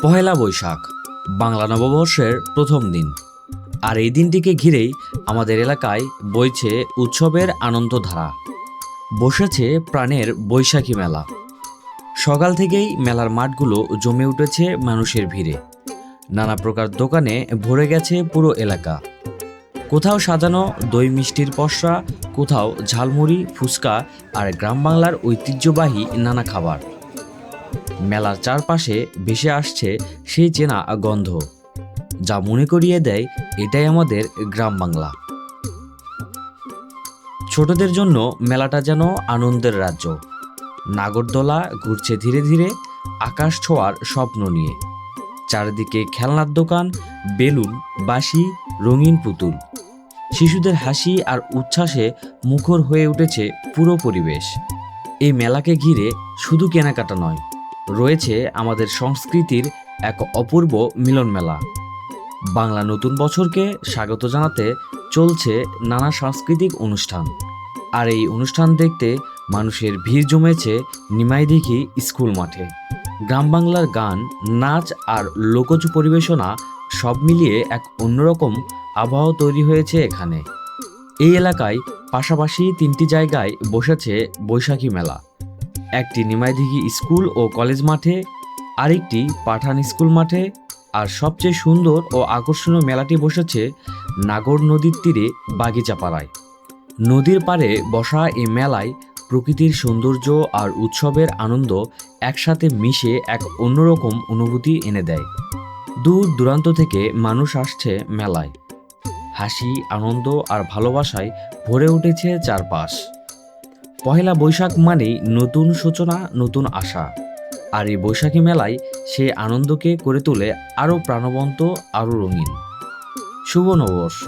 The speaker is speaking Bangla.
পহেলা বৈশাখ বাংলা নববর্ষের প্রথম দিন। আর এই দিনটিকে ঘিরেই আমাদের এলাকায় বইছে উৎসবের আনন্দধারা। বসেছে প্রাণের বৈশাখী মেলা। সকাল থেকেই মেলার মাঠগুলো জমে উঠেছে মানুষের ভিড়ে। নানা প্রকার দোকানে ভরে গেছে পুরো এলাকা। কোথাও সাজানো দই মিষ্টির পসরা, কোথাও ঝালমুড়ি, ফুচকা আর গ্রাম বাংলার ঐতিহ্যবাহী নানা খাবার। মেলার চারপাশে ভেসে আসছে সেই চেনা গন্ধ, যা মনে করিয়ে দেয় এটাই আমাদের গ্রাম বাংলা। ছোটদের জন্য মেলাটা যেন আনন্দের রাজ্য। নাগরদোলা ঘুরছে ধীরে ধীরে আকাশ ছোঁয়ার স্বপ্ন নিয়ে। চারিদিকে খেলনার দোকান, বেলুন, বাঁশি, রঙিন পুতুল। শিশুদের হাসি আর উচ্ছ্বাসে মুখর হয়ে উঠেছে পুরো পরিবেশ। এই মেলাকে ঘিরে শুধু কেনাকাটা নয়, রয়েছে আমাদের সংস্কৃতির এক অপূর্ব মিলন মেলা। বাংলা নতুন বছরকে স্বাগত জানাতে চলছে নানা সাংস্কৃতিক অনুষ্ঠান। আর এই অনুষ্ঠান দেখতে মানুষের ভিড় জমেছে নিমাইদিঘি স্কুল মাঠে। গ্রাম বাংলার গান, নাচ আর লোকজ পরিবেশনা সব মিলিয়ে এক অন্যরকম আবহাওয়া তৈরি হয়েছে এখানে। এই এলাকায় পাশাপাশি তিনটি জায়গায় বসেছে বৈশাখী মেলা। একটি নিমাইদিঘি স্কুল ও কলেজ মাঠে, আরেকটি পাঠান স্কুল মাঠে, আর সবচেয়ে সুন্দর ও আকর্ষণীয় মেলাটি বসেছে নাগর নদীর তীরে বাগিচাপাড়ায়। নদীর পাড়ে বসা এই মেলায় প্রকৃতির সৌন্দর্য আর উৎসবের আনন্দ একসাথে মিশে এক অন্যরকম অনুভূতি এনে দেয়। দূর দূরান্ত থেকে মানুষ আসছে মেলায়। হাসি, আনন্দ আর ভালোবাসায় ভরে উঠেছে চারপাশ। পহেলা বৈশাখ মানেই নতুন সূচনা, নতুন আশা। আর এই বৈশাখী মেলায় সেই আনন্দকে করে তোলে আরও প্রাণবন্ত, আরও রঙিন। শুভ নববর্ষ।